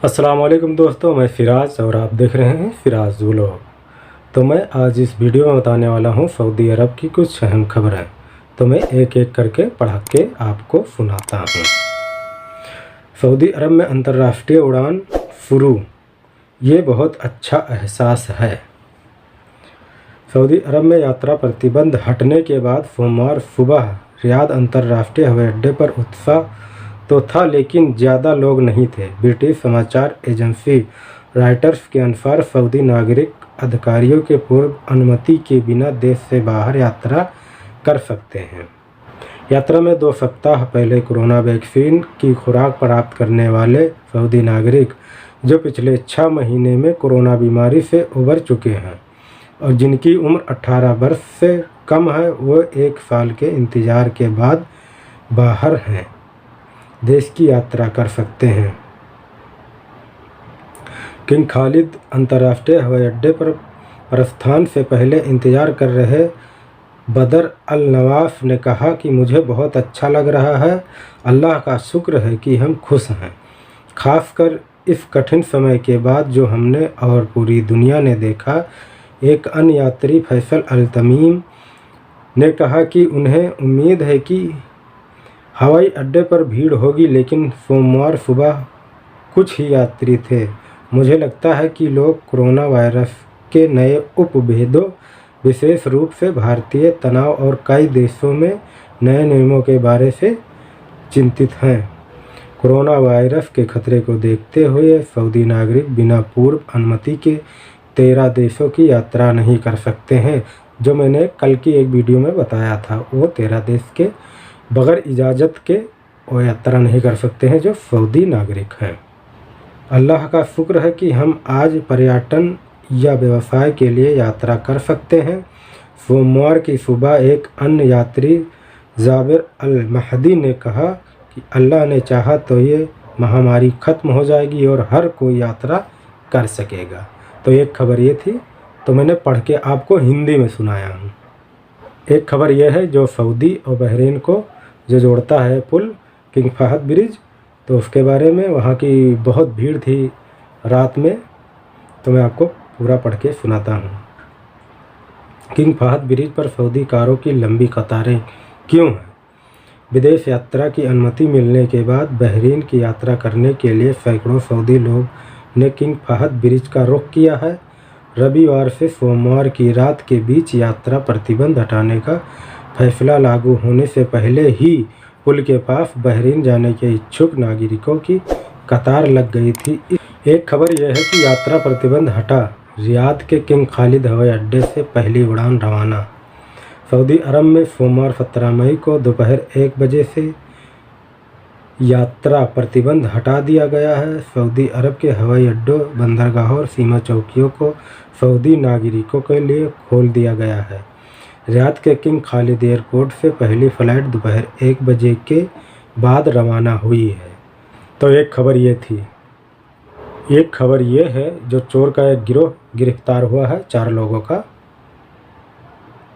अस्सलाम वालेकुम दोस्तों, मैं फ़िराज़ और आप देख रहे हैं फ़िराज़ व्लॉग। तो मैं आज इस वीडियो में बताने वाला हूं सऊदी अरब की कुछ अहम खबरें। तो मैं एक एक करके पढ़ के आपको सुनाता हूं। सऊदी अरब में अंतर्राष्ट्रीय उड़ान शुरू, ये बहुत अच्छा एहसास है। सऊदी अरब में यात्रा प्रतिबंध हटने के बाद सोमवार सुबह रियाद अंतर्राष्ट्रीय हवाई अड्डे पर उत्साह तो था, लेकिन ज़्यादा लोग नहीं थे। ब्रिटिश समाचार एजेंसी रॉयटर्स के अनुसार सऊदी नागरिक अधिकारियों के पूर्व अनुमति के बिना देश से बाहर यात्रा कर सकते हैं। यात्रा में 2 सप्ताह पहले कोरोना वैक्सीन की खुराक प्राप्त करने वाले सऊदी नागरिक जो पिछले 6 महीने में कोरोना बीमारी से उबर चुके हैं और जिनकी उम्र 18 वर्ष से कम है, वो 1 साल के इंतज़ार के बाद बाहर हैं देश की यात्रा कर सकते हैं। किंग खालिद अंतर्राष्ट्रीय हवाई अड्डे पर प्रस्थान से पहले इंतज़ार कर रहे बदर अल नवाफ ने कहा कि मुझे बहुत अच्छा लग रहा है। अल्लाह का शुक्र है कि हम खुश हैं, खासकर इस कठिन समय के बाद जो हमने और पूरी दुनिया ने देखा। एक अन्य यात्री फैसल अल तमीम ने कहा कि उन्हें उम्मीद है कि हवाई अड्डे पर भीड़ होगी, लेकिन सोमवार सुबह कुछ ही यात्री थे। मुझे लगता है कि लोग कोरोना वायरस के नए उपभेदों, विशेष रूप से भारतीय तनाव और कई देशों में नए नियमों के बारे से चिंतित हैं। कोरोना वायरस के खतरे को देखते हुए सऊदी नागरिक बिना पूर्व अनुमति के 13 देशों की यात्रा नहीं कर सकते हैं। जो मैंने कल की एक वीडियो में बताया था, वो 13 देश के बगैर इजाज़त के वो यात्रा नहीं कर सकते हैं जो सऊदी नागरिक हैं। अल्लाह का शुक्र है कि हम आज पर्यटन या व्यवसाय के लिए यात्रा कर सकते हैं। सोमवार की सुबह एक अन्य यात्री जाबिर अल महदी ने कहा कि अल्लाह ने चाहा तो ये महामारी ख़त्म हो जाएगी और हर कोई यात्रा कर सकेगा। तो एक खबर ये थी, तो मैंने पढ़ के आपको हिंदी में सुनाया हूँ। एक खबर यह है जो सऊदी और बहरीन को जो जोड़ता है पुल किंग फहद ब्रिज, तो उसके बारे में वहाँ की बहुत भीड़ थी रात में, तो मैं आपको पूरा पढ़ के सुनाता हूँ। किंग फहद ब्रिज पर सऊदी कारों की लंबी कतारें क्यों हैं? विदेश यात्रा की अनुमति मिलने के बाद बहरीन की यात्रा करने के लिए सैकड़ों सऊदी लोग ने किंग फहद ब्रिज का रुख किया है। रविवार से सोमवार की रात के बीच यात्रा प्रतिबंध हटाने का फैसला लागू होने से पहले ही पुल के पास बहरीन जाने के इच्छुक नागरिकों की कतार लग गई थी। एक खबर यह है कि यात्रा प्रतिबंध हटा, रियाद के किंग खालिद हवाई अड्डे से पहली उड़ान रवाना। सऊदी अरब में सोमवार 17 मई को दोपहर 1 बजे से यात्रा प्रतिबंध हटा दिया गया है। सऊदी अरब के हवाई अड्डों, बंदरगाहों और सीमा चौकियों को सऊदी नागरिकों के लिए खोल दिया गया है। रियाद के किंग खालिद एयरपोर्ट से पहली फ़्लाइट दोपहर 1 बजे के बाद रवाना हुई है। तो एक खबर ये थी। एक खबर ये है जो चोर का एक गिरोह गिरफ्तार हुआ है 4 लोगों का,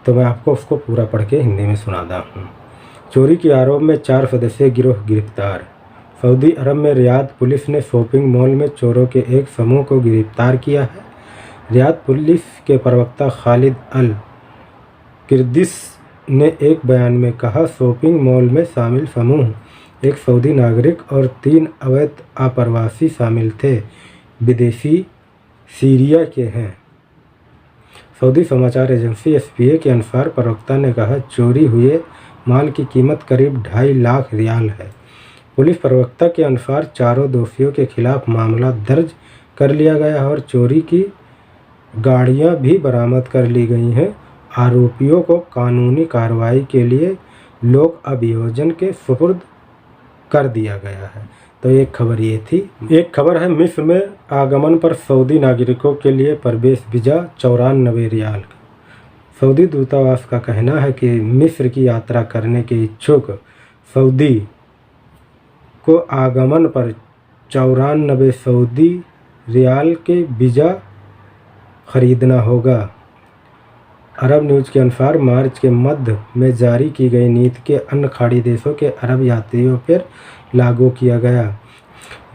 तो मैं आपको उसको पूरा पढ़ के हिंदी में सुनाता हूँ। चोरी के आरोप में 4 सदस्यीय गिरोह गिरफ्तार। सऊदी अरब में रियाद पुलिस ने शॉपिंग मॉल में चोरों के एक समूह को गिरफ्तार किया है। रियाद पुलिस के प्रवक्ता खालिद अल किरदिस ने एक बयान में कहा, शॉपिंग मॉल में शामिल समूह एक सऊदी नागरिक और 3 अवैध आप्रवासी शामिल थे। विदेशी सीरिया के हैं। सऊदी समाचार एजेंसी एसपीए के अनुसार प्रवक्ता ने कहा, चोरी हुए माल की कीमत करीब 2.5 लाख रियाल है। पुलिस प्रवक्ता के अनुसार चारों दोषियों के खिलाफ मामला दर्ज कर लिया गया है और चोरी की गाड़ियां भी बरामद कर ली गई हैं। आरोपियों को कानूनी कार्रवाई के लिए लोक अभियोजन के सुपुर्द कर दिया गया है। तो एक खबर ये थी। एक खबर है मिस्र में आगमन पर सऊदी नागरिकों के लिए प्रवेश वीज़ा 94 रियाल। सऊदी दूतावास का कहना है कि मिस्र की यात्रा करने के इच्छुक सऊदी को आगमन पर 94 सऊदी रियाल के वीज़ा खरीदना होगा। अरब न्यूज़ के अनुसार मार्च के मध्य में जारी की गई नीति के अन्य खाड़ी देशों के अरब यात्रियों पर लागू किया गया।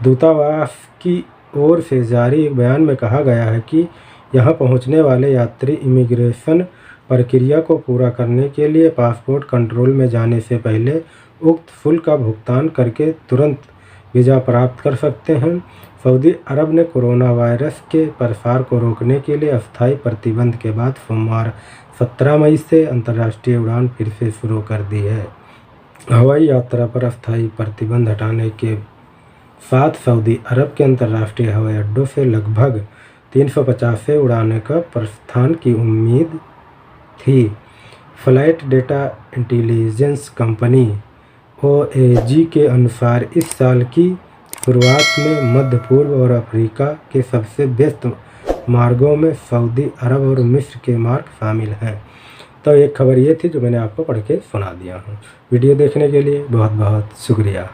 दूतावास की ओर से जारी एक बयान में कहा गया है कि यहाँ पहुँचने वाले यात्री इमिग्रेशन प्रक्रिया को पूरा करने के लिए पासपोर्ट कंट्रोल में जाने से पहले उक्त शुल्क का भुगतान करके तुरंत वीज़ा प्राप्त कर सकते हैं। सऊदी अरब ने कोरोना वायरस के प्रसार को रोकने के लिए अस्थायी प्रतिबंध के बाद सोमवार 17 मई से अंतर्राष्ट्रीय उड़ान फिर से शुरू कर दी है। हवाई यात्रा पर अस्थायी प्रतिबंध हटाने के साथ सऊदी अरब के अंतर्राष्ट्रीय हवाई अड्डों से लगभग 350 उड़ानें का प्रस्थान की उम्मीद थी। Flight data intelligence company OAG के अनुसार इस साल की शुरुआत में मध्य पूर्व और अफ्रीका के सबसे व्यस्त मार्गों में सऊदी अरब और मिस्र के मार्ग शामिल हैं। तो एक खबर ये थी जो मैंने आपको पढ़ के सुना दिया हूँ। वीडियो देखने के लिए बहुत बहुत शुक्रिया।